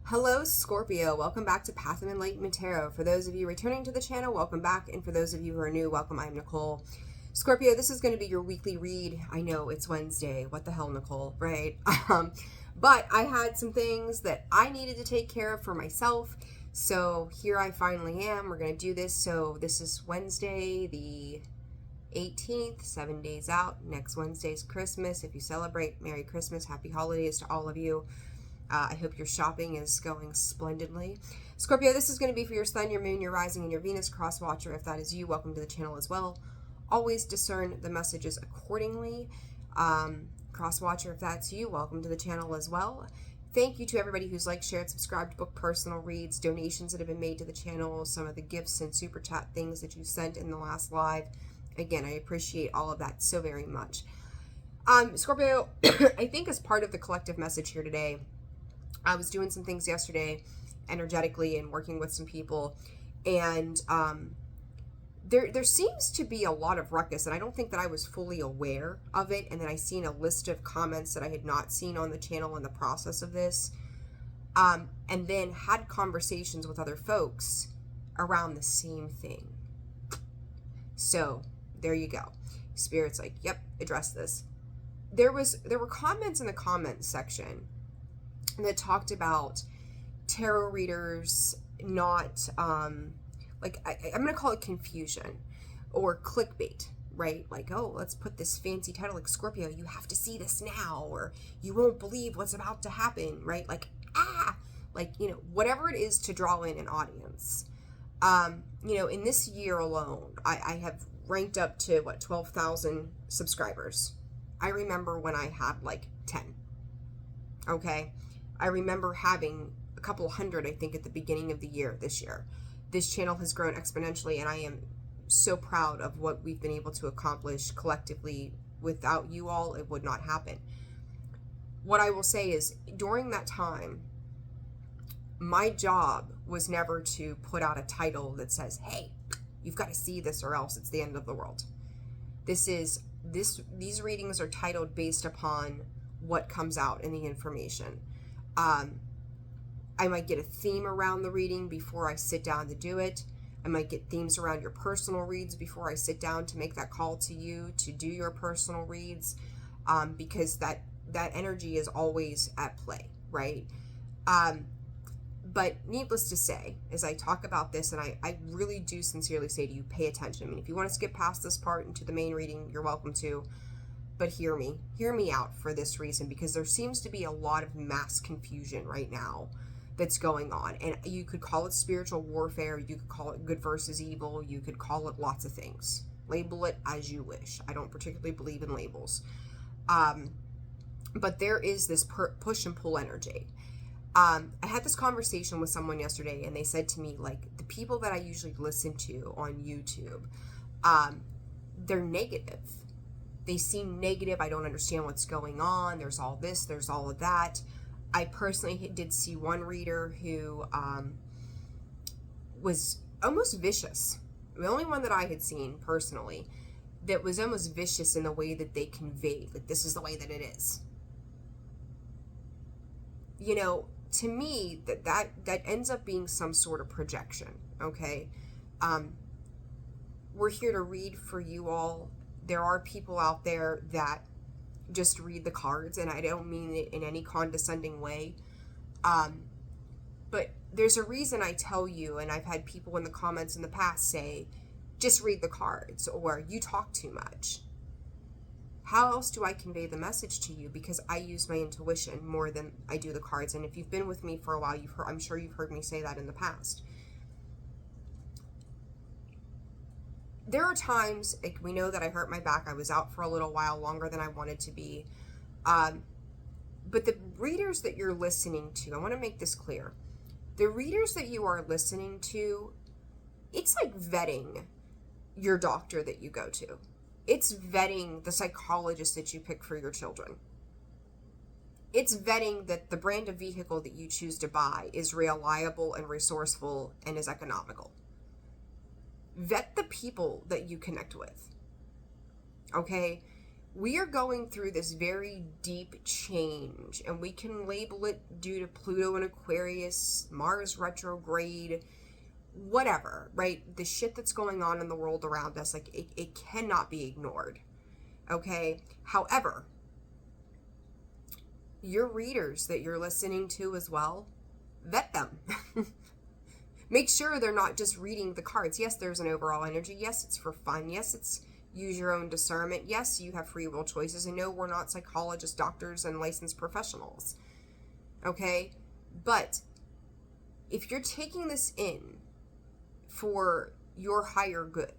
Hello, Scorpio. Welcome back to Path of Enlightenment Tarot. For those of you returning to the channel, welcome back. And for those of you who are new, welcome. I'm Nicole. Scorpio, this is going to be your weekly read. I know it's Wednesday. What the hell, Nicole, right? But I had some things that I needed to take care of for myself. So here I finally am. We're going to do this. So this is Wednesday, the 18th, 7 days out. Next Wednesday's Christmas. If you celebrate, Merry Christmas. Happy holidays to all of you. I hope your shopping is going splendidly. Scorpio, this is going to be for your sun, your moon, your rising, and your Venus cross watcher. If that is you, welcome to the channel as well. Always discern the messages accordingly. Cross watcher, if that's you, welcome to the channel as well. Thank you to everybody who's liked, shared, subscribed, booked personal reads, donations that have been made to the channel, some of the gifts and super chat things that you sent in the last live. Again, I appreciate all of that so very much. Scorpio, I think as part of the collective message here today, I was doing some things yesterday energetically and working with some people, and there seems to be a lot of ruckus, and I don't think that I was fully aware of it, and then I seen a list of comments that I had not seen on the channel in the process of this, and then had conversations with other folks around the same thing. So there you go. Spirit's like, yep, address this. There were comments in the comments section that talked about tarot readers not, like, I'm going to call it confusion or clickbait, right? Like, oh, let's put this fancy title like Scorpio, you have to see this now, or you won't believe what's about to happen, right? Like, like, you know, whatever it is to draw in an audience. You know, in this year alone, I have ranked up to, 12,000 subscribers. I remember when I had like 10, okay? I remember having a couple hundred, I think, at the beginning of the year, this year. This channel has grown exponentially, and I am so proud of what we've been able to accomplish collectively. Without you all, it would not happen. What I will say is, during that time, my job was never to put out a title that says, hey, you've got to see this or else it's the end of the world. These readings are titled based upon what comes out in the information. I might get a theme around the reading before I sit down to do it. I might get themes around your personal reads before I sit down to make that call to you to do your personal reads, because that energy is always at play, right? But needless to say, as I talk about this, and I really do sincerely say to you, pay attention. I mean, if you want to skip past this part into the main reading, you're welcome to. But hear me out for this reason, because there seems to be a lot of mass confusion right now that's going on. And you could call it spiritual warfare. You could call it good versus evil. You could call it lots of things. Label it as you wish. I don't particularly believe in labels. But there is this push and pull energy. I had this conversation with someone yesterday, and they said to me, like, the people that I usually listen to on YouTube, they're negative. They seem negative. I don't understand what's going on. There's all this, there's all of that. I personally did see one reader who was almost vicious. The only one that I had seen personally that was almost vicious in the way that they conveyed, like, this is the way that it is. You know, to me, that ends up being some sort of projection, okay? We're here to read for you all. There are people out there that just read the cards, and I don't mean it in any condescending way. But there's a reason I tell you, and I've had people in the comments in the past say, just read the cards, or you talk too much. How else do I convey the message to you? Because I use my intuition more than I do the cards. And if you've been with me for a while, I'm sure you've heard me say that in the past. There are times, like, we know that I hurt my back. I was out for a little while, longer than I wanted to be. But the readers that you're listening to, I want to make this clear. The readers that you are listening to, it's like vetting your doctor that you go to. It's vetting the psychologist that you pick for your children. It's vetting that the brand of vehicle that you choose to buy is reliable and resourceful and is economical. Vet the people that you connect with. Okay? We are going through this very deep change, and we can label it due to Pluto and Aquarius, Mars retrograde, whatever, right? The shit that's going on in the world around us, like, it cannot be ignored, okay? However, your readers that you're listening to as well, vet them. Make sure they're not just reading the cards. Yes, there's an overall energy. Yes, it's for fun. Yes, it's use your own discernment. Yes, you have free will choices. And no, we're not psychologists, doctors, and licensed professionals. Okay? But if you're taking this in for your higher good,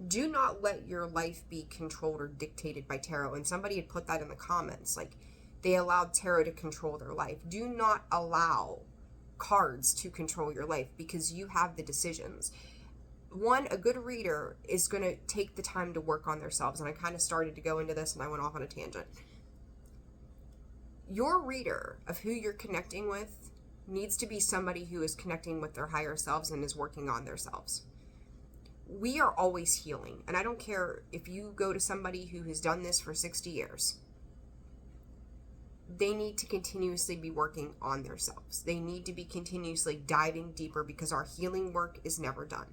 do not let your life be controlled or dictated by tarot. And somebody had put that in the comments, like they allowed tarot to control their life. Do not allow cards to control your life, because you have the decisions. One, a good reader is going to take the time to work on themselves. And I kind of started to go into this and I went off on a tangent. Your reader of who you're connecting with needs to be somebody who is connecting with their higher selves and is working on themselves. We are always healing. And I don't care if you go to somebody who has done this for 60 years. They need to continuously be working on themselves. They need to be continuously diving deeper, because our healing work is never done.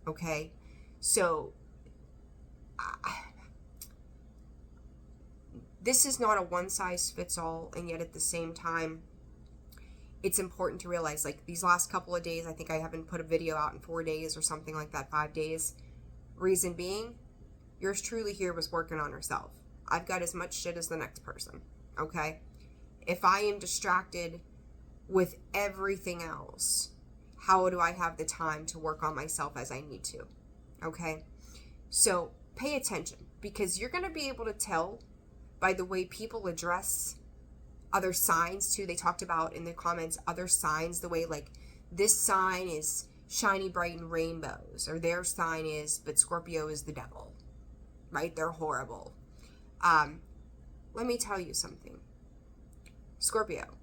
Okay? So, this is not a one-size-fits-all, and yet at the same time, it's important to realize, like, these last couple of days, I think I haven't put a video out in 4 days or something like that, 5 days. Reason being, yours truly here was working on herself. I've got as much shit as the next person. Okay? If I am distracted with everything else, how do I have the time to work on myself as I need to? Okay? So pay attention, because you're going to be able to tell by the way people address other signs too. They talked about in the comments other signs, the way like this sign is shiny, bright, and rainbows, or their sign is, but Scorpio is the devil, right? They're horrible. Let me tell you something. Scorpio,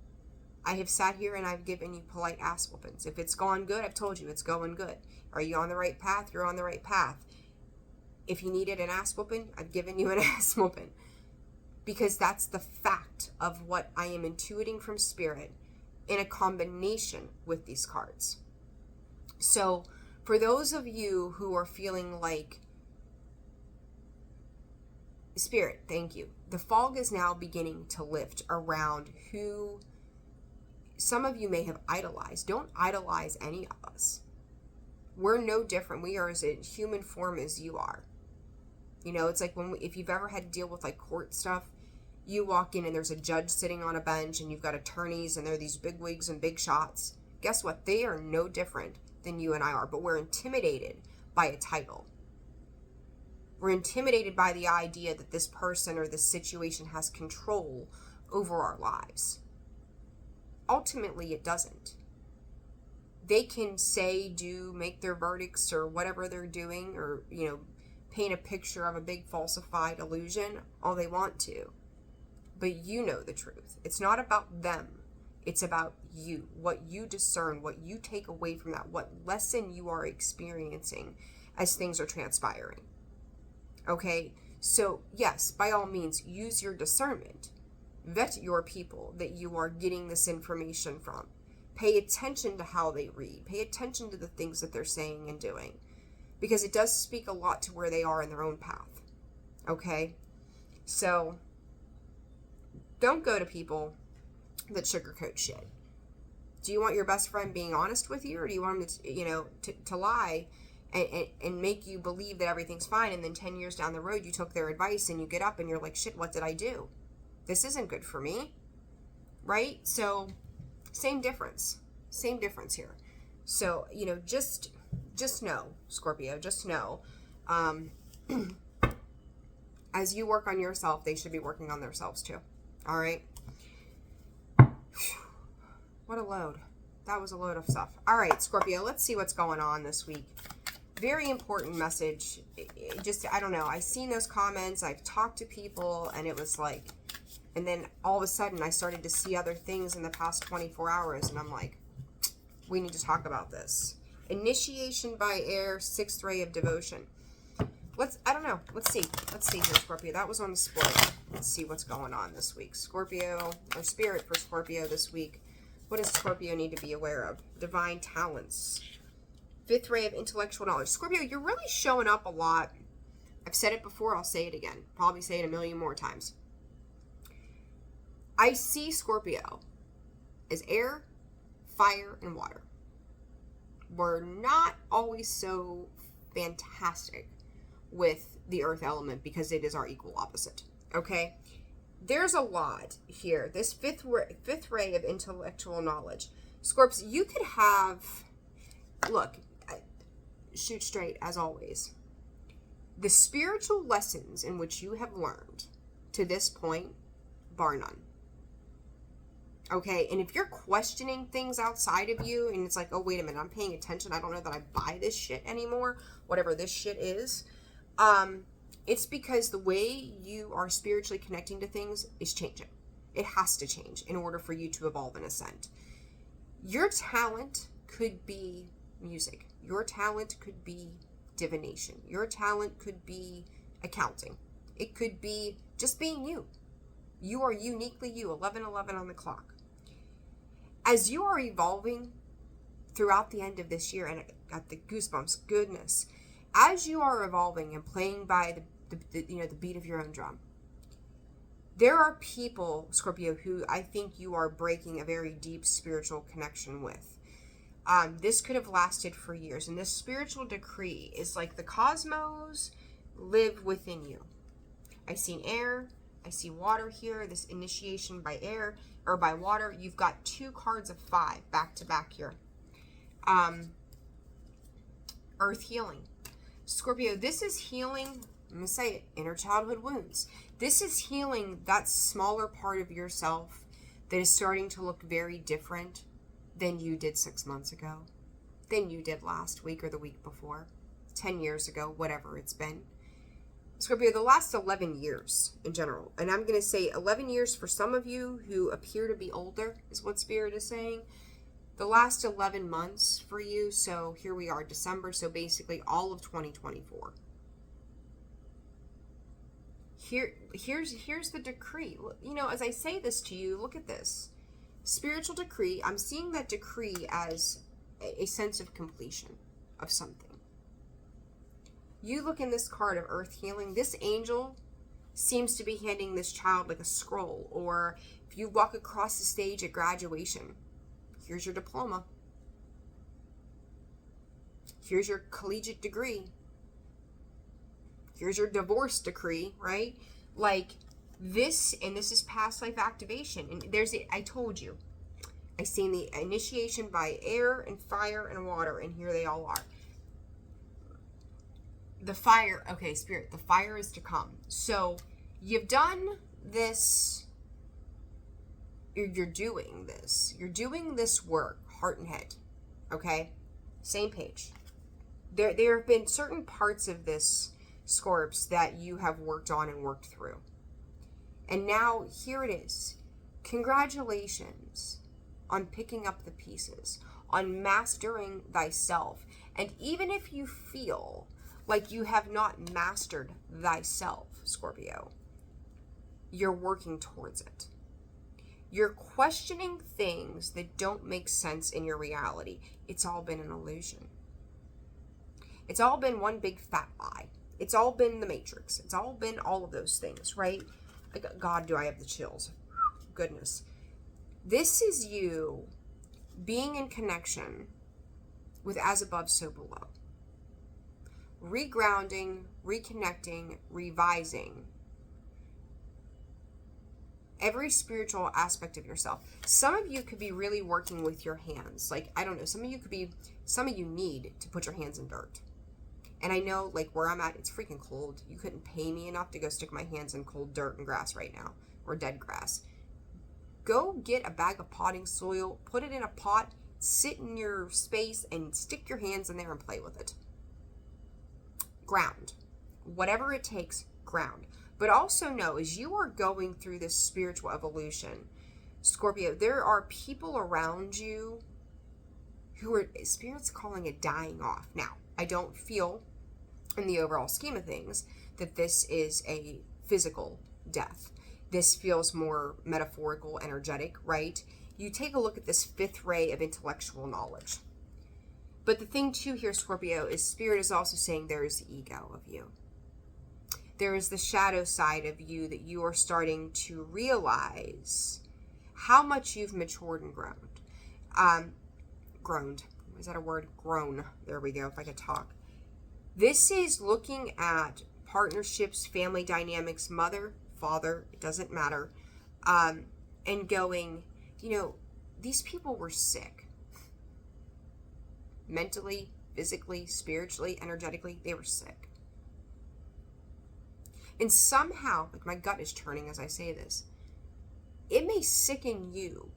I have sat here and I've given you polite ass whoopings. If it's gone good, I've told you it's going good. Are you on the right path? You're on the right path. If you needed an ass whooping, I've given you an ass whooping. Because that's the fact of what I am intuiting from spirit in a combination with these cards. So for those of you who are feeling like, Spirit, thank you. The fog is now beginning to lift around who some of you may have idolized. Don't idolize any of us. We're no different. We are as a human form as you are. You know, it's like if you've ever had to deal with like court stuff, you walk in and there's a judge sitting on a bench and you've got attorneys and they're these big wigs and big shots. Guess what? They are no different than you and I are, but we're intimidated by a title. We're intimidated by the idea that this person or this situation has control over our lives. Ultimately, it doesn't. They can say, do, make their verdicts or whatever they're doing, or, you know, paint a picture of a big falsified illusion all they want to. But you know the truth. It's not about them. It's about you. What you discern, what you take away from that, what lesson you are experiencing as things are transpiring. Okay, so yes, by all means, use your discernment. Vet your people that you are getting this information from. Pay attention to how they read. Pay attention to the things that they're saying and doing. Because it does speak a lot to where they are in their own path. Okay, so don't go to people that sugarcoat shit. Do you want your best friend being honest with you, or do you want them to lie and make you believe that everything's fine, and then 10 years down the road you took their advice and you get up and you're like, shit, what did I do? This isn't good for me, right? So same difference here. So, you know, just know, Scorpio, just know, as you work on yourself, they should be working on themselves too. All right. What a load. That was a load of stuff. All right, Scorpio, let's see what's going on this week. Very important message. I don't know. I've seen those comments. I've talked to people, and it was like, and then all of a sudden I started to see other things in the past 24 hours, and I'm like, we need to talk about this. Initiation by air, 6th ray of devotion. I don't know. Let's see here, Scorpio. That was on the split. Let's see what's going on this week. Scorpio, or spirit for Scorpio this week. What does Scorpio need to be aware of? Divine talents. Fifth ray of intellectual knowledge. Scorpio, you're really showing up a lot. I've said it before, I'll say it again. Probably say it a million more times. I see Scorpio as air, fire, and water. We're not always so fantastic with the earth element because it is our equal opposite. Okay? There's a lot here. This fifth ray of intellectual knowledge. Scorps, you could have, look, shoot straight as always. The spiritual lessons in which you have learned to this point, bar none. Okay, and if you're questioning things outside of you and it's like, oh, wait a minute, I'm paying attention. I don't know that I buy this shit anymore, whatever this shit is. It's because the way you are spiritually connecting to things is changing. It has to change in order for you to evolve and ascend. Your talent could be music. Your talent could be divination. Your talent could be accounting. It could be just being you. You are uniquely you, 11:11 on the clock. As you are evolving throughout the end of this year, and I got the goosebumps, goodness, as you are evolving and playing by the beat of your own drum, there are people, Scorpio, who I think you are breaking a very deep spiritual connection with. This could have lasted for years, and this spiritual decree is like the cosmos live within you. I see air, I see water here, this initiation by air or by water. You've got 2 cards of 5 back to back here. Earth healing. Scorpio, this is healing, I'm going to say it, inner childhood wounds. This is healing that smaller part of yourself that is starting to look very different than you did 6 months ago, than you did last week or the week before, 10 years ago, whatever it's been. Scorpio, the last 11 years in general, and I'm going to say 11 years for some of you who appear to be older, is what Spirit is saying. The last 11 months for you, so here we are, December, so basically all of 2024. Here's the decree. You know, as I say this to you, look at this. Spiritual decree, I'm seeing that decree as a sense of completion of something. You look in this card of earth healing, this angel seems to be handing this child like a scroll, or if you walk across the stage at graduation, here's your diploma. Here's your collegiate degree. Here's your divorce decree, right? Like this, and this is past life activation. And there's it. I told you. I seen the initiation by air and fire and water, and here they all are. The fire, okay, Spirit, the fire is to come. So you've done this, you're doing this. You're doing this work, heart and head, okay? Same page. There have been certain parts of this, Scorps, that you have worked on and worked through. And now, here it is. Congratulations on picking up the pieces, on mastering thyself. And even if you feel like you have not mastered thyself, Scorpio, you're working towards it. You're questioning things that don't make sense in your reality. It's all been an illusion. It's all been one big fat lie. It's all been the Matrix. It's all been all of those things, right? God, do I have the chills. Goodness. This is you being in connection with as above, so below. Regrounding, reconnecting, revising every spiritual aspect of yourself. Some of you could be really working with your hands. Like, I don't know, some of you need to put your hands in dirt. And I know, like, where I'm at, it's freaking cold. You couldn't pay me enough to go stick my hands in cold dirt and grass right now, or dead grass. Go get a bag of potting soil, put it in a pot, sit in your space, and stick your hands in there and play with it. Ground. Whatever it takes, ground. But also know, as you are going through this spiritual evolution, Scorpio, there are people around you who are, Spirit's calling it dying off. Now, I don't feel in the overall scheme of things, that this is a physical death. This feels more metaphorical, energetic, right? You take a look at this fifth ray of intellectual knowledge. But the thing too here, Scorpio, is Spirit is also saying there is the ego of you. There is the shadow side of you that you are starting to realize how much you've matured and grown. Grown. Is that a word? Grown. There we go, if I could talk. This is looking at partnerships, family dynamics, mother, father, it doesn't matter, and going, these people were sick. Mentally, physically, spiritually, energetically, they were sick. And somehow, like my gut is turning as I say this, it may sicken you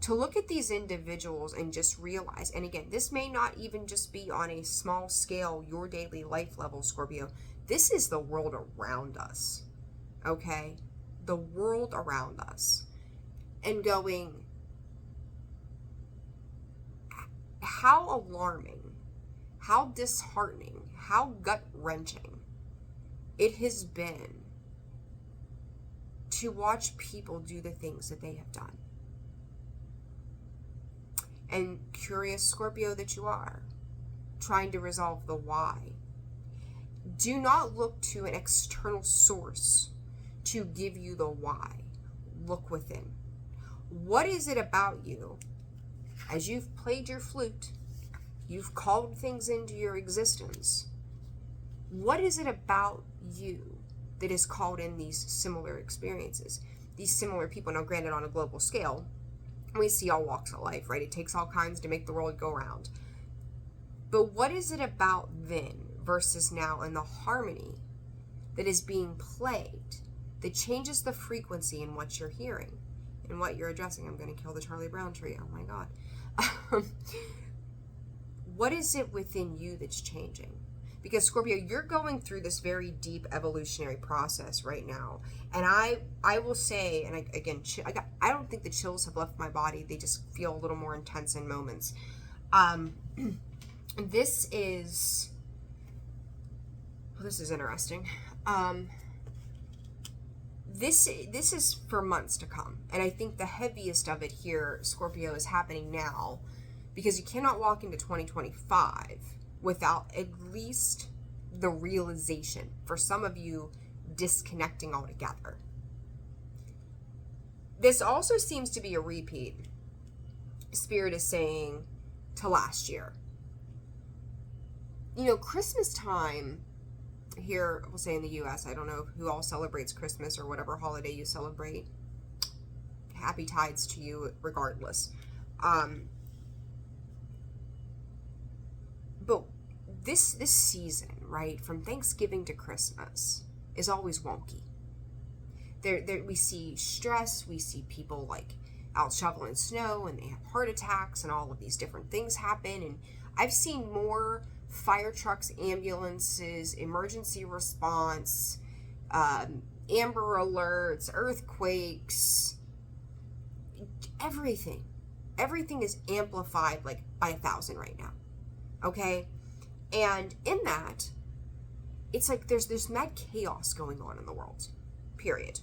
to look at these individuals and just realize, and again, this may not even just be on a small scale, your daily life level, Scorpio. This is the world around us, okay? The world around us. And going, how alarming, how disheartening, how gut-wrenching it has been to watch people do the things that they have done. And curious Scorpio that you are, trying to resolve the why. Do not look to an external source to give you the why. Look within. What is it about you? As you've played your flute, you've called things into your existence. What is it about you that has called in these similar experiences? These similar people, now granted on a global scale, we see all walks of life, right? It takes all kinds to make the world go round. But what is it about then versus now and the harmony that is being played that changes the frequency in what you're hearing and what you're addressing? I'm going to kill the Charlie Brown tree. Oh my God. What is it within you that's changing? Because Scorpio, you're going through this very deep evolutionary process right now. And I will say, and I don't think the chills have left my body. They just feel a little more intense in moments. This is interesting. This is for months to come. And I think the heaviest of it here, Scorpio, is happening now because you cannot walk into 2025 without at least the realization, for some of you, disconnecting altogether. This also seems to be a repeat. Spirit is saying to last year. Christmas time here, we'll say in the US, I don't know who all celebrates Christmas or whatever holiday you celebrate. Happy tides to you regardless. But this season, right, from Thanksgiving to Christmas, is always wonky. There we see stress, we see people like out shoveling snow and they have heart attacks and all of these different things happen. And I've seen more fire trucks, ambulances, emergency response, Amber Alerts, earthquakes, everything. Everything is amplified like by 1,000 right now. Okay? And in that, it's like there's this mad chaos going on in the world. Period.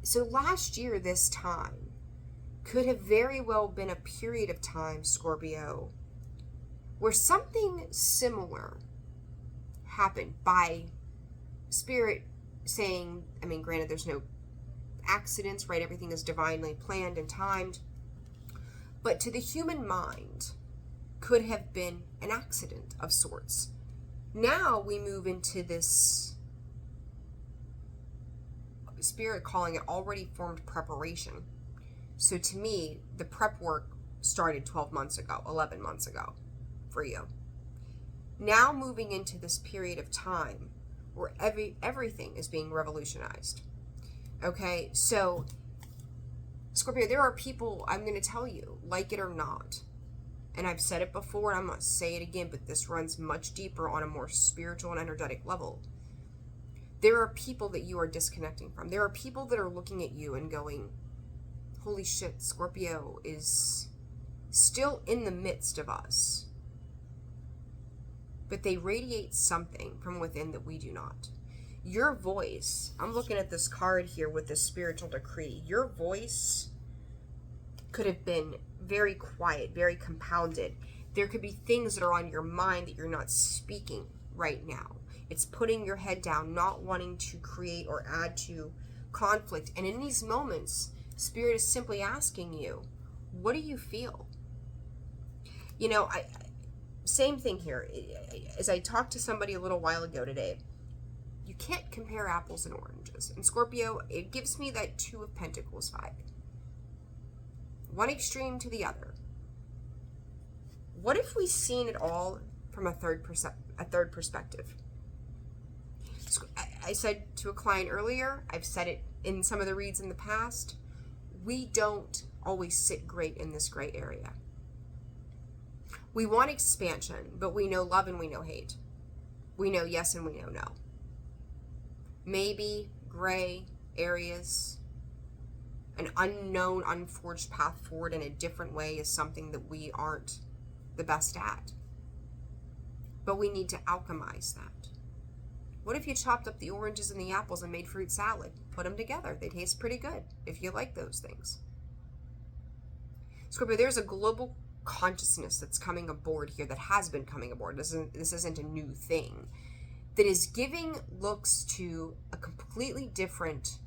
So last year, this time, could have very well been a period of time, Scorpio, where something similar happened by Spirit saying, I mean, granted, there's no accidents, right? Everything is divinely planned and timed. But to the human mind, could have been an accident of sorts. Now we move into this Spirit calling it already formed preparation. So to me, the prep work started 12 months ago, 11 months ago for you. Now moving into this period of time where everything is being revolutionized. Okay, so Scorpio, there are people, I'm going to tell you, like it or not, and I've said it before and I'm going to say it again, but this runs much deeper on a more spiritual and energetic level. There are people that you are disconnecting from. There are people that are looking at you and going, holy shit, Scorpio is still in the midst of us. but they radiate something from within that we do not. Your voice, I'm looking at this card here with this spiritual decree. Your voice could have been very quiet, very compounded. There could be things that are on your mind that you're not speaking right now. It's putting your head down, not wanting to create or add to conflict. And in these moments, Spirit is simply asking you, what do you feel? You know, same thing here. As I talked to somebody a little while ago today, you can't compare apples and oranges. And Scorpio, it gives me that Two of Pentacles vibe. One extreme to the other. What if we seen it all from a third perspective? I said to a client earlier, I've said it in some of the reads in the past, we don't always sit great in this gray area. We want expansion, but we know love and we know hate. We know yes and we know no. Maybe gray areas, an unknown, unforged path forward in a different way is something that we aren't the best at. But we need to alchemize that. What if you chopped up the oranges and the apples and made fruit salad? Put them together. They taste pretty good if you like those things. Scorpio, there's a global consciousness that's coming aboard here, that has been coming aboard. This isn't a new thing. That is giving looks to a completely different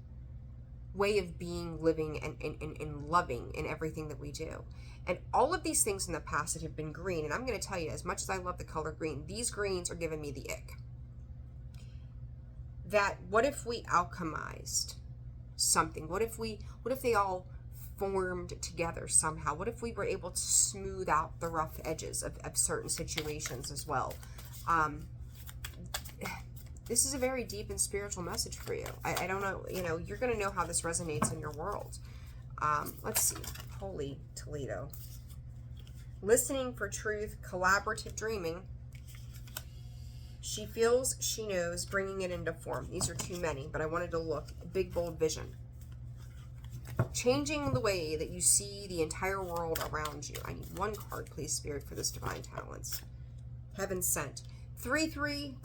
way of being, living, and loving in everything that we do. And all of these things in the past that have been green, and I'm going to tell you, as much as I love the color green, these greens are giving me the ick. That what if we alchemized something? What if they all formed together somehow? What if we were able to smooth out the rough edges of certain situations as well? This is a very deep and spiritual message for you. I don't know, you're going to know how this resonates in your world. Let's see. Holy Toledo. Listening for truth, collaborative dreaming. She feels, she knows, bringing it into form. These are too many, but I wanted to look. Big, bold vision. Changing the way that you see the entire world around you. I need one card, please, Spirit, for this divine talents. Heaven sent. 33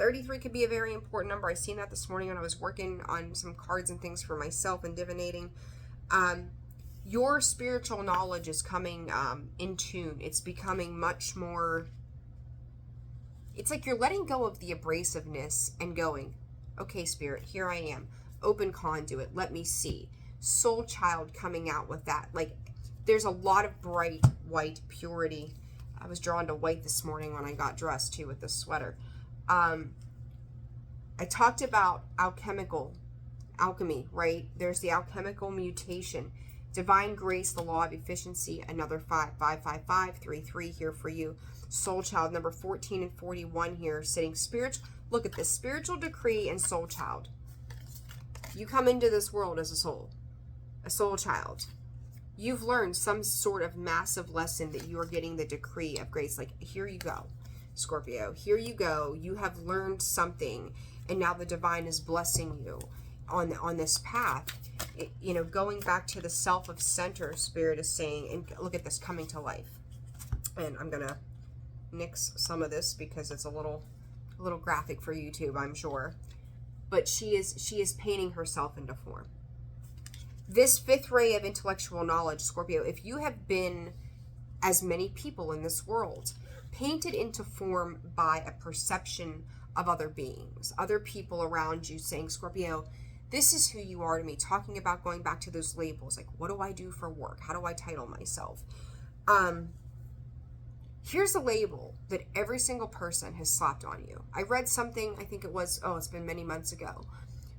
could be a very important number. I seen that this morning when I was working on some cards and things for myself and divinating. Your spiritual knowledge is coming in tune. It's becoming much more... It's like you're letting go of the abrasiveness and going, okay, Spirit, here I am. Open conduit. Let me see. Soul child coming out with that. Like, there's a lot of bright white purity. I was drawn to white this morning when I got dressed too with this sweater. I talked about alchemy, right? There's the alchemical mutation. Divine grace, the law of efficiency, another 5 here for you. Soul child, number 14 and 41 here, sitting spiritual. Look at this, spiritual decree and soul child. You come into this world as a soul child. You've learned some sort of massive lesson that you are getting the decree of grace. Like, here you go, Scorpio. Here you go. You have learned something, and now the divine is blessing you on this path. Going back to the self of center, Spirit is saying, and look at this coming to life. And I'm gonna nix some of this because it's a little graphic for YouTube, I'm sure. But she is painting herself into form. This fifth ray of intellectual knowledge, Scorpio, if you have been, as many people in this world, painted into form by a perception of other beings, other people around you saying, Scorpio, this is who you are to me, talking about going back to those labels, like, what do I do for work? How do I title myself? Here's a label that every single person has slapped on you. I read something, I think it was, it's been many months ago,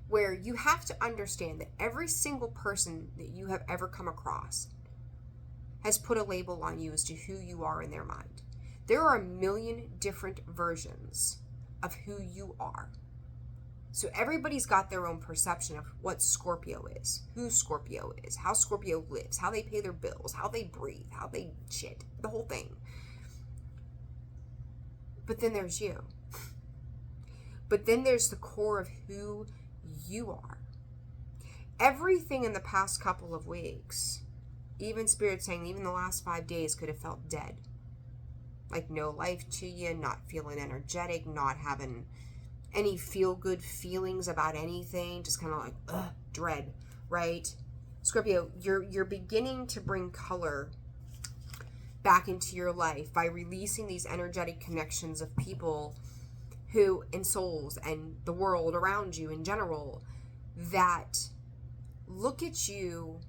where you have to understand that every single person that you have ever come across has put a label on you as to who you are in their mind. There are a million different versions of who you are. So everybody's got their own perception of what Scorpio is, who Scorpio is, how Scorpio lives, how they pay their bills, how they breathe, how they shit, the whole thing. But then there's you. But then there's the core of who you are. Everything in the past couple of weeks, even Spirit saying even the last 5 days, could have felt dead. like no life to you, not feeling energetic, not having any feel-good feelings about anything, just kind of like, ugh, dread, right? Scorpio, you're beginning to bring color back into your life by releasing these energetic connections of people who, and souls, and the world around you in general, that look at you,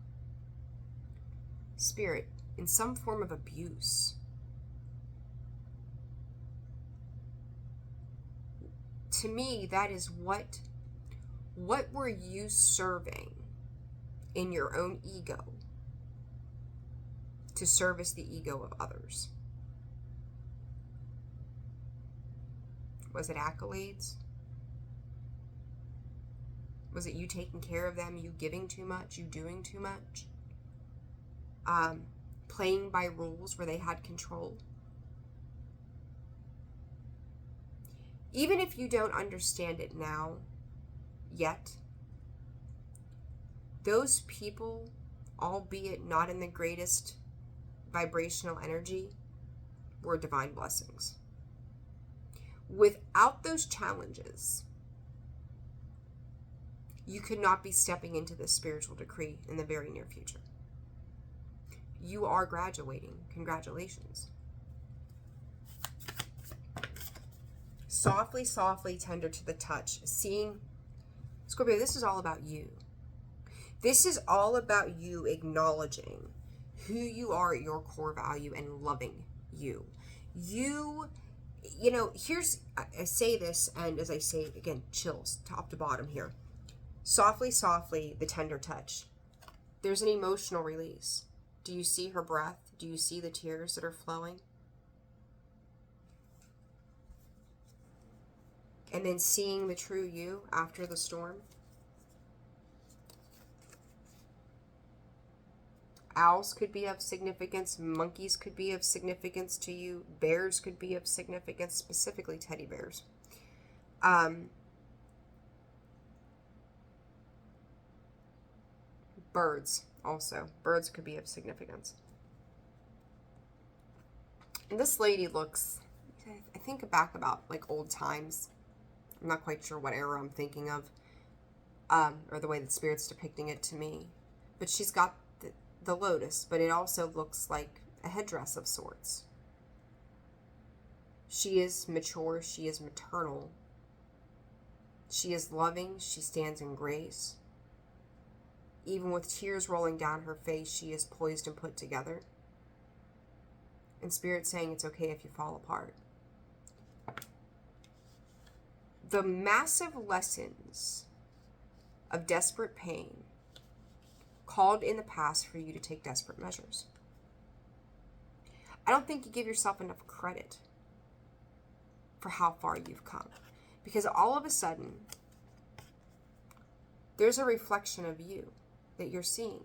Spirit, in some form of abuse. To me, that is what were you serving in your own ego to service the ego of others? Was it accolades? Was it you taking care of them, you giving too much, you doing too much? Playing by rules where they had control? Even if you don't understand it now, yet, those people, albeit not in the greatest vibrational energy, were divine blessings. Without those challenges, you could not be stepping into this spiritual decree in the very near future. You are graduating. Congratulations. Softly, softly, tender to the touch. Seeing, Scorpio, this is all about you. This is all about you acknowledging who you are at your core value and loving you. You know, here's, I say this, and as I say it again, chills, top to bottom here. Softly, softly, the tender touch. There's an emotional release. Do you see her breath? Do you see the tears that are flowing? And then seeing the true you after the storm. Owls could be of significance. Monkeys could be of significance to you. Bears could be of significance, specifically teddy bears. Birds also. Birds could be of significance. And this lady looks, I think back about like old times. I'm not quite sure what era I'm thinking of, or the way that Spirit's depicting it to me. But she's got the lotus, but it also looks like a headdress of sorts. She is mature. She is maternal. She is loving. She stands in grace. Even with tears rolling down her face, she is poised and put together. And Spirit saying it's okay if you fall apart. The massive lessons of desperate pain called in the past for you to take desperate measures. I don't think you give yourself enough credit for how far you've come. Because all of a sudden, there's a reflection of you that you're seeing.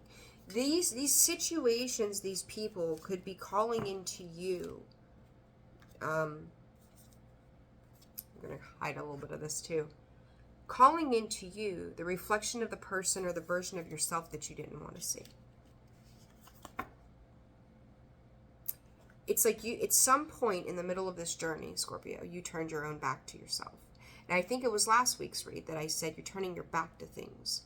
These situations, these people could be calling into you. I'm going to hide a little bit of this too. Calling into you the reflection of the person or the version of yourself that you didn't want to see. It's like you, at some point in the middle of this journey, Scorpio, you turned your own back to yourself. And I think it was last week's read that I said you're turning your back to things.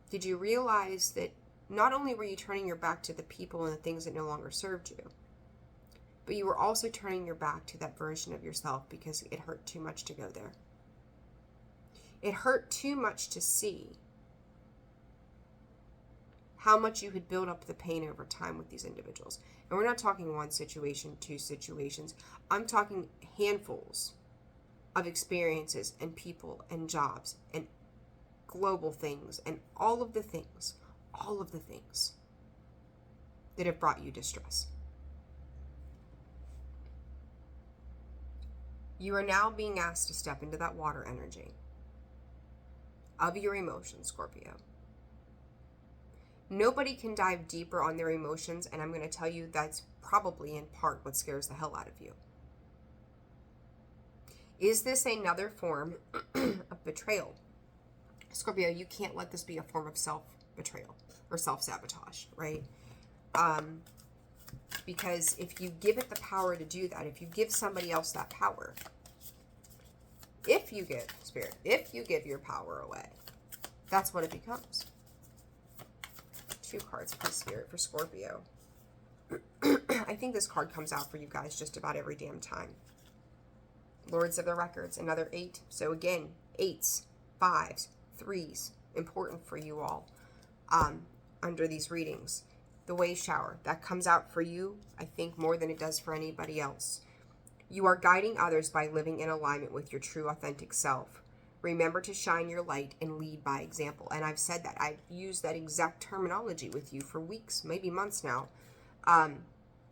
Did you realize that not only were you turning your back to the people and the things that no longer served you, but you were also turning your back to that version of yourself because it hurt too much to go there. It hurt too much to see how much you had built up the pain over time with these individuals. And we're not talking one situation, two situations. I'm talking handfuls of experiences and people and jobs and global things and all of the things that have brought you distress. You are now being asked to step into that water energy of your emotions, Scorpio. Nobody can dive deeper on their emotions, and I'm going to tell you that's probably in part what scares the hell out of you. Is this another form of betrayal? Scorpio, you can't let this be a form of self-betrayal or self-sabotage, right? Because if you give it the power to do that, if you give somebody else that power, if you give, Spirit, if you give your power away, that's what it becomes. 2 cards, please, Spirit, for Scorpio. I think this card comes out for you guys just about every damn time. Lords of the Records, another 8. So again, 8s, 5s, 3s, important for you all under these readings. The Way Shower, that comes out for you, I think, more than it does for anybody else. You are guiding others by living in alignment with your true, authentic self. Remember to shine your light and lead by example. And I've said that. I've used that exact terminology with you for weeks, maybe months now.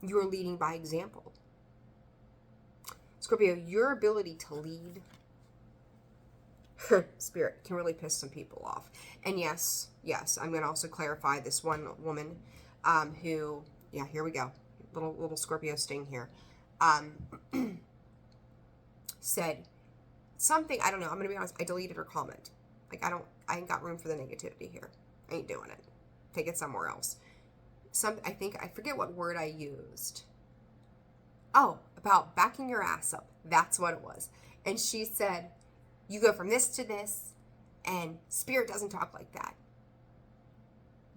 You're leading by example. Scorpio, your ability to lead, Spirit, can really piss some people off. And yes, I'm going to also clarify this one woman who, yeah, here we go. Little Scorpio sting here. Said something, I don't know, I'm going to be honest, I deleted her comment. Like, I ain't got room for the negativity here. I ain't doing it. Take it somewhere else. I forget what word I used. Oh, about backing your ass up. That's what it was. And she said, you go from this to this, and Spirit doesn't talk like that.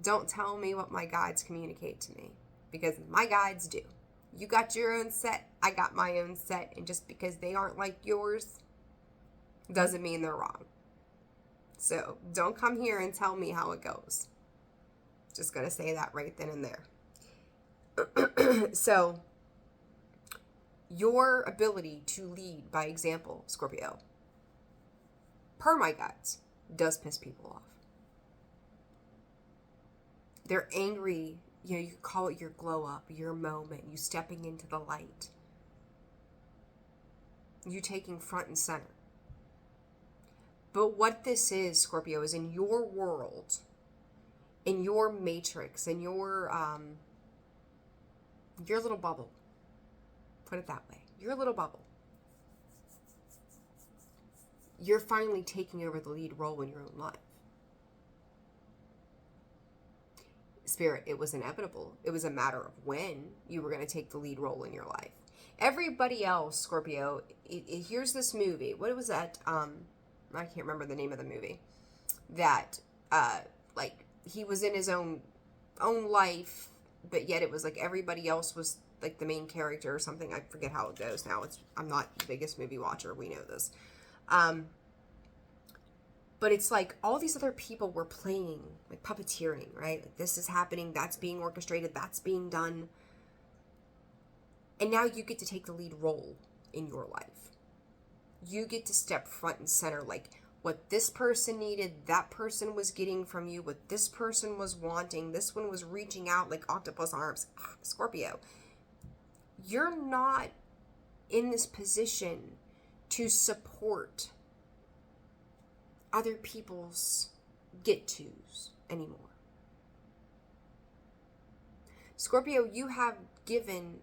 Don't tell me what my guides communicate to me, because my guides do. You got your own set, I got my own set, and just because they aren't like yours doesn't mean they're wrong. So don't come here and tell me how it goes. Just gonna say that right then and there. So your ability to lead by example, Scorpio, per my guides, does piss people off. They're angry. You know, you could call it your glow up, your moment, you stepping into the light, you taking front and center. But what this is, Scorpio, is in your world, in your matrix, in your little bubble. Put it that way. Your little bubble. You're finally taking over the lead role in your own life. Spirit, it was inevitable. It was a matter of when you were going to take the lead role in your life. Everybody else, Scorpio, here's this movie. What was that? I can't remember the name of the movie. That, like, he was in his own life, but yet it was like everybody else was like the main character or something. I forget how it goes now. I'm not the biggest movie watcher. We know this. But it's like all these other people were playing, like puppeteering, right? Like this is happening, that's being orchestrated, that's being done. And now you get to take the lead role in your life. You get to step front and center, like what this person needed, that person was getting from you, what this person was wanting, this one was reaching out like octopus arms. Scorpio, you're not in this position to support other people's get-tos anymore. Scorpio, you have given,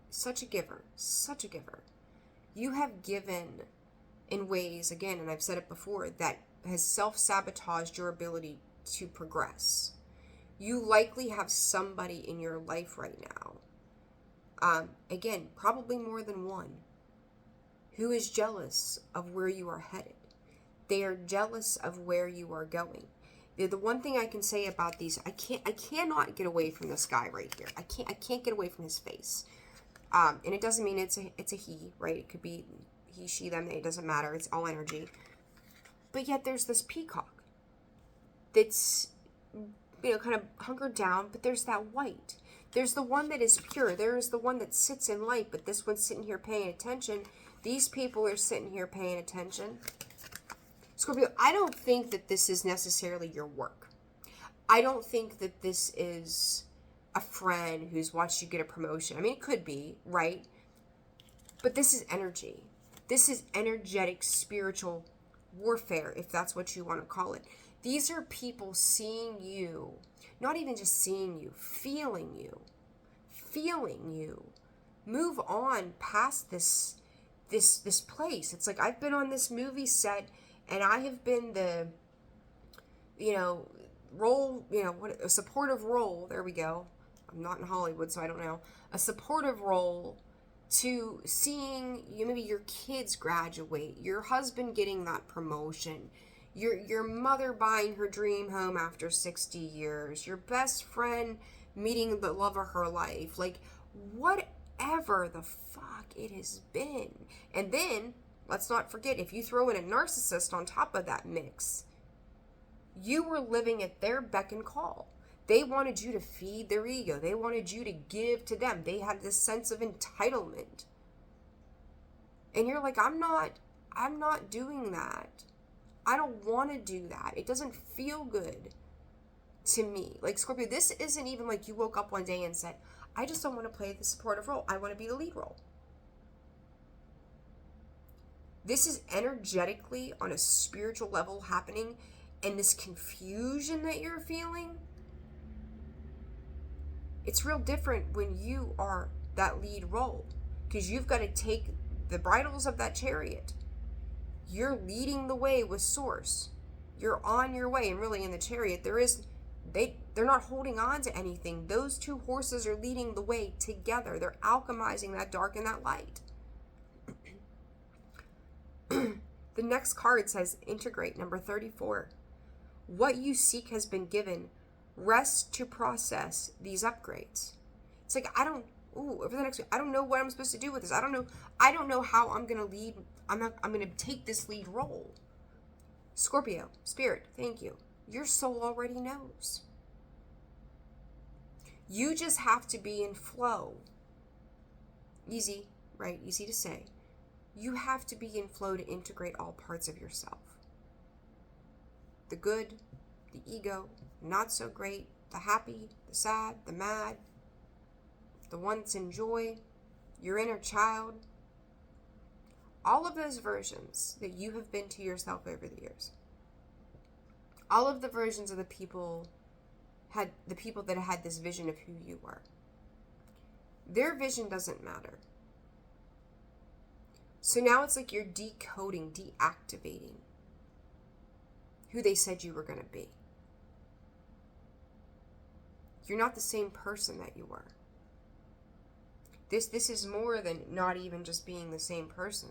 such a giver. You have given in ways, again, and I've said it before, that has self-sabotaged your ability to progress. You likely have somebody in your life right now, again, probably more than one, who is jealous of where you are headed. They are jealous of where you are going. The one thing I can say about these, I cannot get away from this guy right here. I can't get away from his face. And it doesn't mean it's a he, right? It could be he, she, them. It doesn't matter. It's all energy. But yet there's this peacock that's, kind of hunkered down. But there's that white. There's the one that is pure. There is the one that sits in light. But this one's sitting here paying attention. These people are sitting here paying attention. Scorpio, I don't think that this is necessarily your work. I don't think that this is a friend who's watched you get a promotion. I mean, it could be, right? But this is energy. This is energetic, spiritual warfare, if that's what you want to call it. These are people seeing you, not even just seeing you, feeling you. Move on past this place. It's like I've been on this movie set, and I have been the, role, a supportive role. There we go. I'm not in Hollywood, so I don't know, a supportive role to seeing maybe your kids graduate, your husband getting that promotion, your mother buying her dream home after 60 years, your best friend meeting the love of her life, like whatever the fuck it has been. And then let's not forget, if you throw in a narcissist on top of that mix, you were living at their beck and call. They wanted you to feed their ego. They wanted you to give to them. They had this sense of entitlement. And you're like, I'm not doing that. I don't want to do that. It doesn't feel good to me. Like, Scorpio, this isn't even like you woke up one day and said, I just don't want to play the supportive role. I want to be the lead role. This is energetically on a spiritual level happening, and this confusion that you're feeling, it's real different when you are that lead role, because you've got to take the bridles of that chariot. You're leading the way with Source. You're on your way, and really in the chariot, they're not holding on to anything. Those two horses are leading the way together. They're alchemizing that dark and that light. The next card says integrate, number 34. What you seek has been given. Rest to process these upgrades. It's like, over the next week, I don't know what I'm supposed to do with this. I don't know how I'm going to lead. I'm going to take this lead role. Scorpio, Spirit, thank you. Your soul already knows. You just have to be in flow. Easy, right? Easy to say. You have to be in flow to integrate all parts of yourself. The good, the ego, not so great, the happy, the sad, the mad, the one that's in joy, your inner child. All of those versions that you have been to yourself over the years. All of the versions of the people that had this vision of who you were. Their vision doesn't matter. So now it's like you're decoding, deactivating who they said you were going to be. You're not the same person that you were. This is more than not even just being the same person.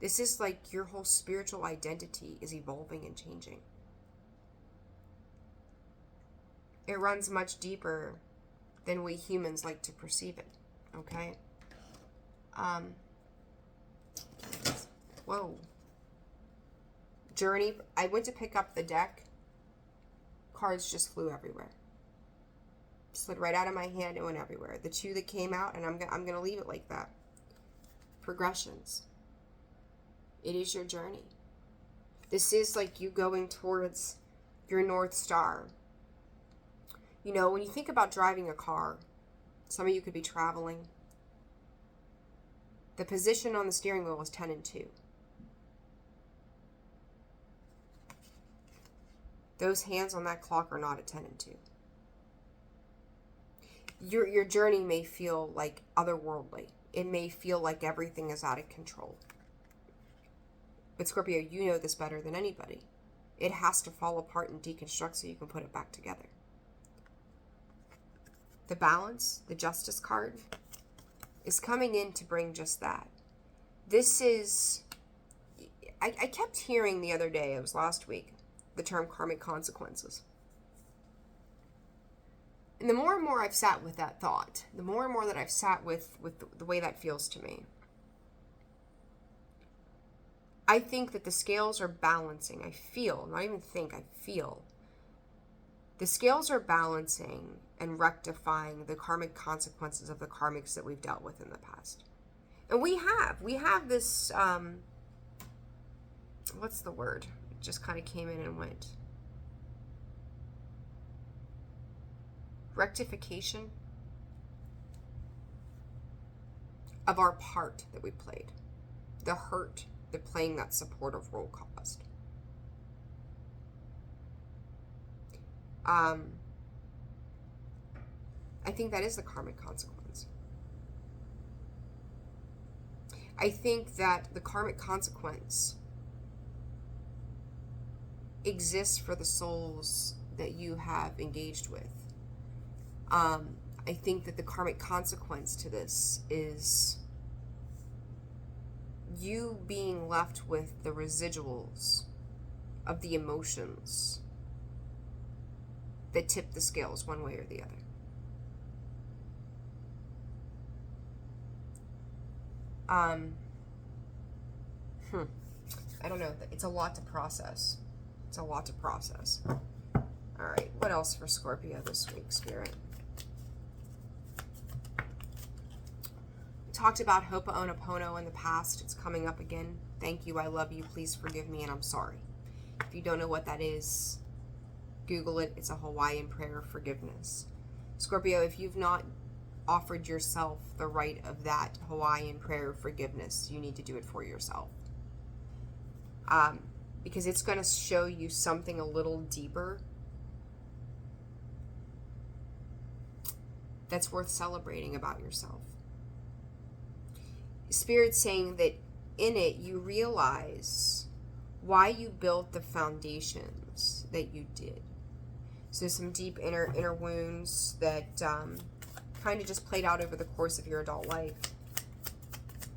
This is like your whole spiritual identity is evolving and changing. It runs much deeper than we humans like to perceive it. Okay? Whoa. Journey. I went to pick up the deck. Cards just flew everywhere. Slid right out of my hand and went everywhere. The two that came out, and I'm gonna leave it like that. Progressions. It is your journey. This is like you going towards your North Star. You know, when you think about driving a car, some of you could be traveling. The position on the steering wheel is 10 and 2. Those hands on that clock are not at 10 and 2. Your journey may feel like otherworldly. It may feel like everything is out of control. But Scorpio, you know this better than anybody. It has to fall apart and deconstruct so you can put it back together. The balance, the justice card, is coming in to bring just that. This is, I kept hearing the other day, it was last week, the term karmic consequences. And the more and more I've sat with that thought, the more and more that I've sat with the way that feels to me, I think that the scales are balancing. I feel, not even think, I feel. The scales are balancing and rectifying the karmic consequences of the karmics that we've dealt with in the past. And we have this, what's the word? It just kind of came in and went. Rectification of our part that we played. The hurt that playing that supportive role caused. I think that is the karmic consequence. I think that the karmic consequence exists for the souls that you have engaged with. I think that the karmic consequence to this is you being left with the residuals of the emotions that tip the scales one way or the other. I don't know. It's a lot to process. It's a lot to process. All right. What else for Scorpio this week, Spirit? We talked about Ho'oponopono in the past. It's coming up again. Thank you. I love you. Please forgive me. And I'm sorry. If you don't know what that is, Google it. It's a Hawaiian prayer of forgiveness. Scorpio, if you've not offered yourself the right of that Hawaiian prayer of forgiveness, you need to do it for yourself. Because it's going to show you something a little deeper that's worth celebrating about yourself. Spirit's saying that in it you realize why you built the foundations that you did. So some deep inner wounds that kind of just played out over the course of your adult life.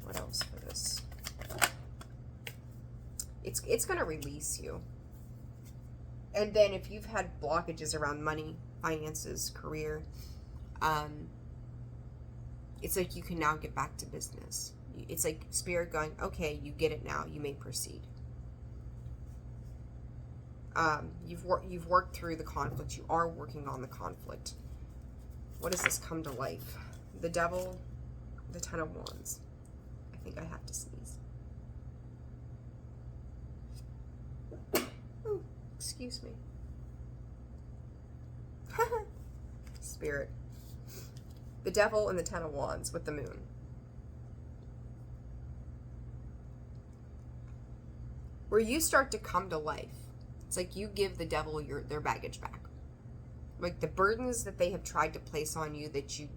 What else for this? It's going to release you. And then if you've had blockages around money, finances, career, it's like you can now get back to business. It's like Spirit going, okay, you get it now. You may proceed. You've worked through the conflict. You are working on the conflict. What does this come to life? The Devil, the Ten of Wands. I think I have to sneeze. Ooh, excuse me. Spirit. The Devil and the Ten of Wands with the Moon. Where you start to come to life. It's like you give the devil their baggage back. Like the burdens that they have tried to place on you that you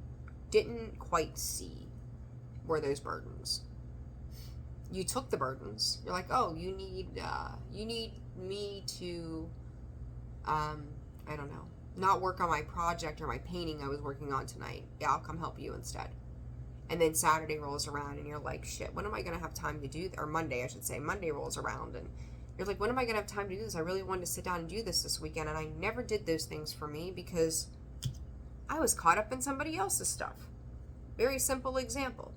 didn't quite see were those burdens. You took the burdens. You're like, oh, you need me to, I don't know, not work on my project or my painting I was working on tonight. Yeah, I'll come help you instead. And then Saturday rolls around and you're like, shit, when am I going to have time to do this? Or Monday, I should say. Monday rolls around and you're like, when am I going to have time to do this? I really wanted to sit down and do this weekend. And I never did those things for me because I was caught up in somebody else's stuff. Very simple example.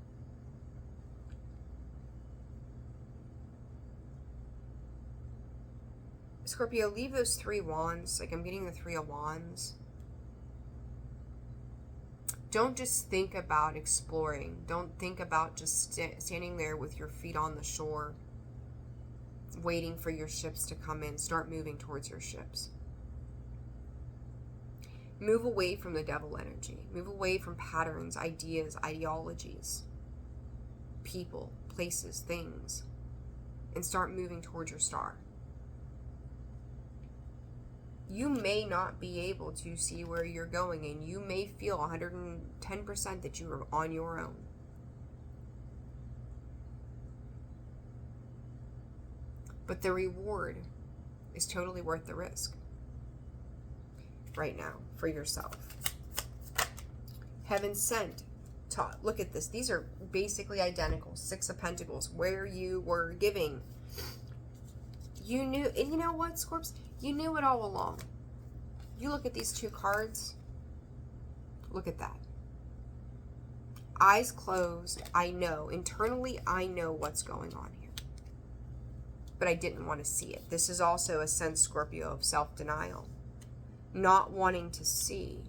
Scorpio, leave those 3 wands. Like I'm getting the 3 of wands. Don't just think about exploring. Don't think about just standing there with your feet on the shore, waiting for your ships to come in. Start moving towards your ships. Move away from the devil energy. Move away from patterns, ideas, ideologies, people, places, things, and start moving towards your star. You may not be able to see where you're going, and you may feel 110% that you are on your own. But the reward is totally worth the risk right now for yourself. Heaven sent. Look at this. These are basically identical. 6 of Pentacles, where you were giving. You knew, and you know what, Scorps? You knew it all along. You look at these 2 cards. Look at that. Eyes closed. I know. Internally, I know what's going on here. But I didn't want to see it. This is also a sense, Scorpio, of self-denial. Not wanting to see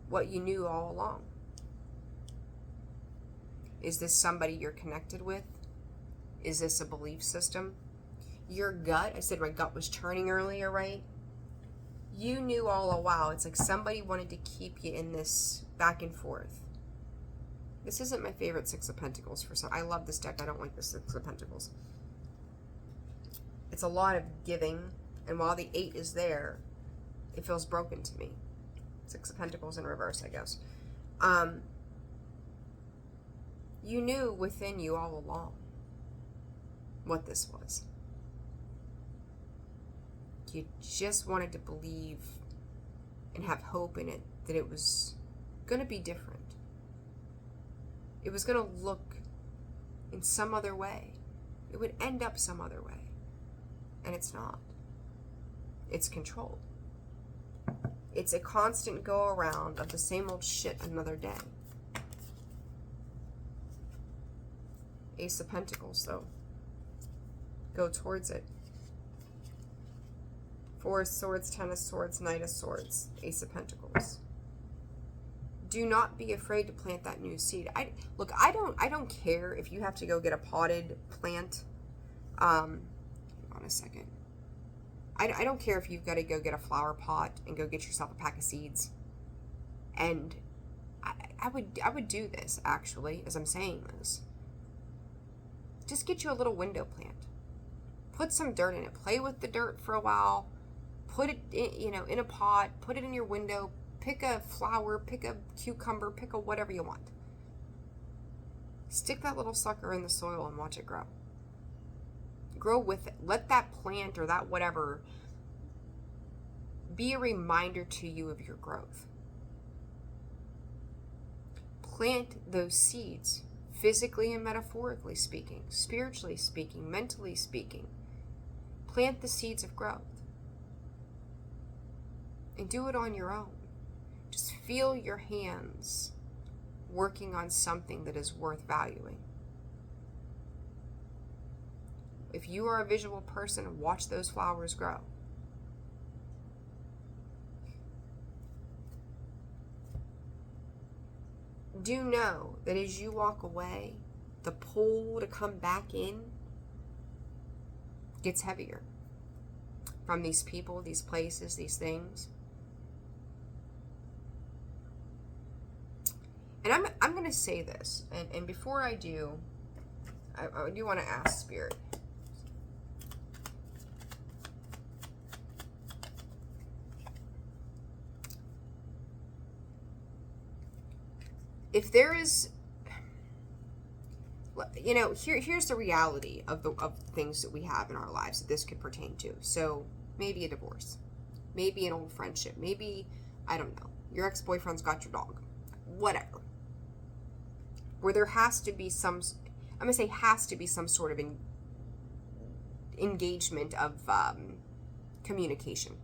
what you knew all along. Is this somebody you're connected with? Is this a belief system? Your gut, I said my gut was churning earlier, right? You knew all a while. It's like somebody wanted to keep you in this back and forth. This isn't my favorite 6 of Pentacles for some. I love this deck. I don't like the 6 of Pentacles. It's a lot of giving, and while the 8 is there, it feels broken to me. 6 of Pentacles in reverse, I guess. You knew within you all along what this was. You just wanted to believe and have hope in it that it was going to be different. It was going to look in some other way. It would end up some other way. And it's not. It's control. It's a constant go around of the same old shit another day. Ace of Pentacles, though. Go towards it. Four of Swords, Ten of Swords, Knight of Swords, Ace of Pentacles. Do not be afraid to plant that new seed. I don't care if you have to go get a potted plant. Hang on a second. I don't care if you've got to go get a flower pot and go get yourself a pack of seeds. And I would do this, actually, as I'm saying this. Just get you a little window plant. Put some dirt in it. Play with the dirt for a while. Put it in a pot. Put it in your window. Pick a flower. Pick a cucumber. Pick a whatever you want. Stick that little sucker in the soil and watch it grow. Grow with it. Let that plant or that whatever be a reminder to you of your growth. Plant those seeds, physically and metaphorically speaking, spiritually speaking, mentally speaking. Plant the seeds of growth. And do it on your own. Just feel your hands working on something that is worth valuing. If you are a visual person, watch those flowers grow. Do know that as you walk away, the pull to come back in gets heavier from these people, these places, these things. And I'm going to say this, and before I do, I do want to ask Spirit. If there is, here's the reality of the things that we have in our lives that this could pertain to. So maybe a divorce, maybe an old friendship, maybe, I don't know, your ex-boyfriend's got your dog, whatever. Where there has to be some sort of engagement of communication.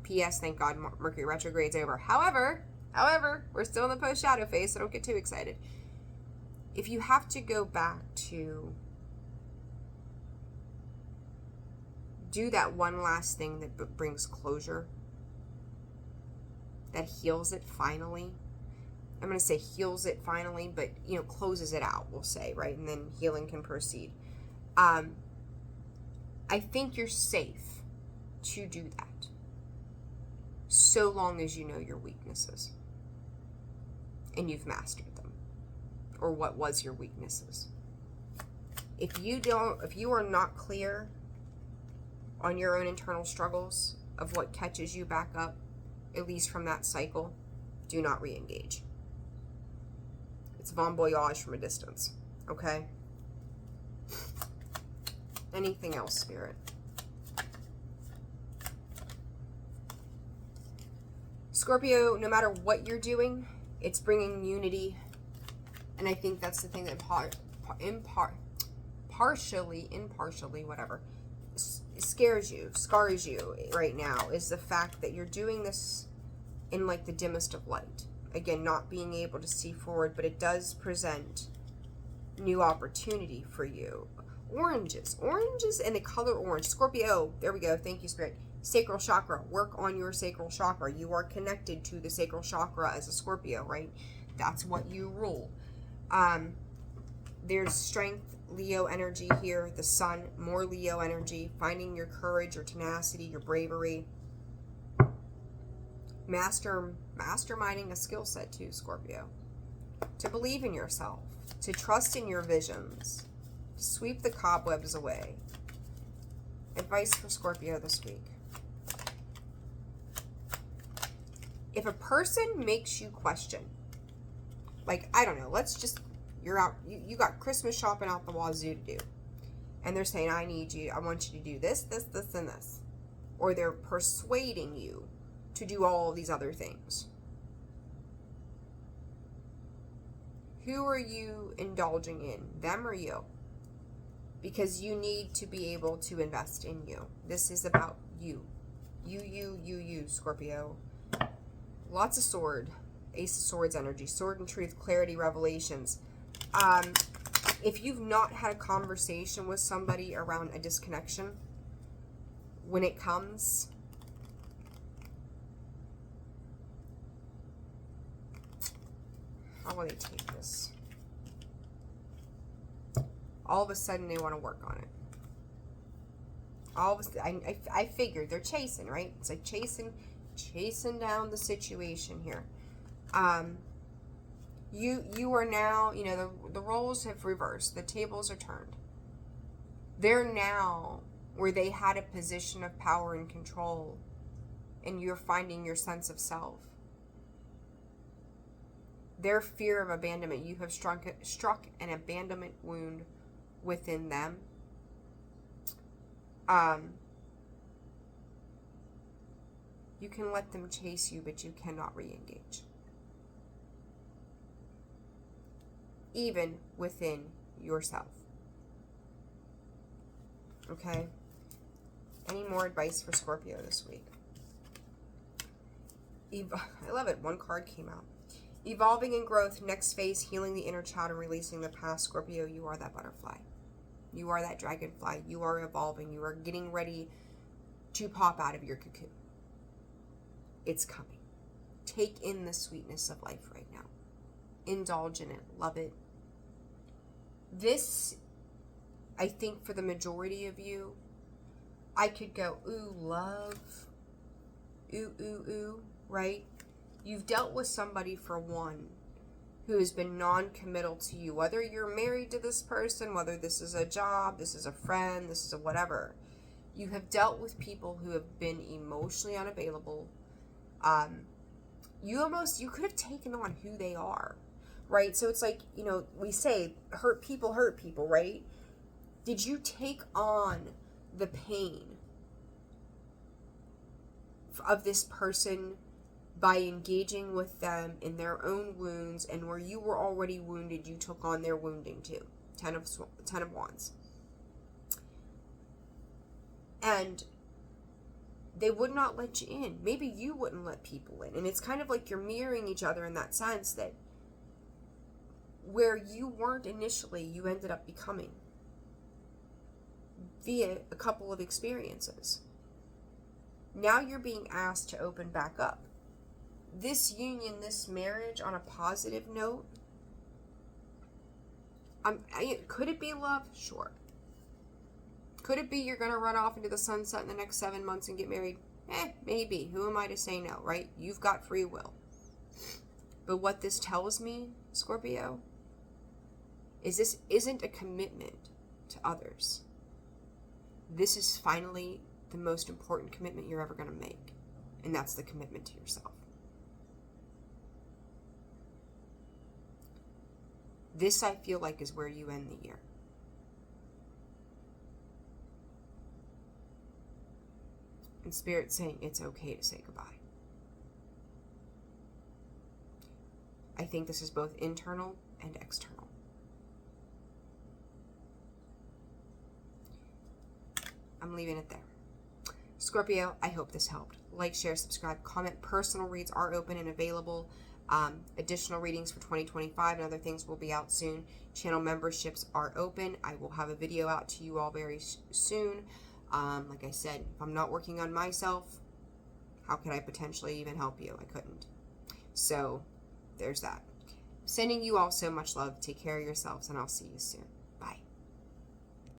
P.S. Thank God Mercury retrograde's over. However, we're still in the post-shadow phase, so don't get too excited. If you have to go back to do that one last thing that brings closure, that heals it finally. I'm going to say heals it finally, but, closes it out, we'll say, right? And then healing can proceed. I think you're safe to do that, so long as you know your weaknesses and you've mastered them, or what was your weaknesses. If you are not clear on your own internal struggles of what catches you back up, at least from that cycle, do not re-engage. It's bon voyage from a distance, okay? Anything else, Spirit? Scorpio, no matter what you're doing, it's bringing unity. And I think that's the thing that impartially, whatever, scars you right now, is the fact that you're doing this in like the dimmest of light. Again, not being able to see forward, but it does present new opportunity for you. Oranges and the color orange. Scorpio, there we go. Thank you, Spirit. Sacral chakra. Work on your sacral chakra. You are connected to the sacral chakra as a Scorpio, right? That's what you rule. There's strength, Leo energy here. The sun, more Leo energy. Finding your courage, your tenacity, your bravery. Masterminding a skill set too, Scorpio. To believe in yourself. To trust in your visions. To sweep the cobwebs away. Advice for Scorpio this week. If a person makes you question, like, I don't know, you're out, you got Christmas shopping out the wazoo to do. And they're saying, I want you to do this, this, this, and this. Or they're persuading you to do all of these other things. Who are you indulging in? Them or you? Because you need to be able to invest in you. This is about you. You, Scorpio. Lots of sword. Ace of Swords energy. Sword and truth, clarity, revelations. If you've not had a conversation with somebody around a disconnection, when it comes, how will they take this? All of a sudden, they want to work on it. All of a sudden, I figured they're chasing, right? It's like chasing down the situation here. You are now, you know, the roles have reversed. The tables are turned. They're now where they had a position of power and control, and you're finding your sense of self. Their fear of abandonment, you have struck an abandonment wound within them. You can let them chase you, but you cannot re-engage. Even within yourself. Okay? Any more advice for Scorpio this week? I love it. One card came out. Evolving in growth, next phase, healing the inner child and releasing the past. Scorpio, you are that butterfly. You are that dragonfly. You are evolving. You are getting ready to pop out of your cocoon. It's coming. Take in the sweetness of life right now. Indulge in it. Love it. This, I think for the majority of you, I could go, ooh, love. Ooh, ooh, ooh, right? You've dealt with somebody, for one, who has been non-committal to you. Whether you're married to this person, whether this is a job, this is a friend, this is a whatever. You have dealt with people who have been emotionally unavailable. You could have taken on who they are, right? So it's like, you know, we say hurt people, right? Did you take on the pain of this person by engaging with them in their own wounds, and where you were already wounded, you took on their wounding too? Ten of Wands. And they would not let you in. Maybe you wouldn't let people in. And it's kind of like you're mirroring each other in that sense, that where you weren't initially, you ended up becoming via a couple of experiences. Now you're being asked to open back up. This union, this marriage, on a positive note, could it be love? Sure. Could it be you're going to run off into the sunset in the next 7 months and get married? Maybe. Who am I to say no, right? You've got free will. But what this tells me, Scorpio, is this isn't a commitment to others. This is finally the most important commitment you're ever going to make. And that's the commitment to yourself. This, I feel like, is where you end the year. And Spirit saying it's okay to say goodbye. I think this is both internal and external. I'm leaving it there. Scorpio, I hope this helped. Like, share, subscribe, comment. Personal reads are open and available. Additional readings for 2025 and other things will be out soon. Channel memberships are open. I will have a video out to you all very soon. Like I said, if I'm not working on myself, how could I potentially even help you? I couldn't. So there's that. Sending you all so much love. Take care of yourselves, and I'll see you soon.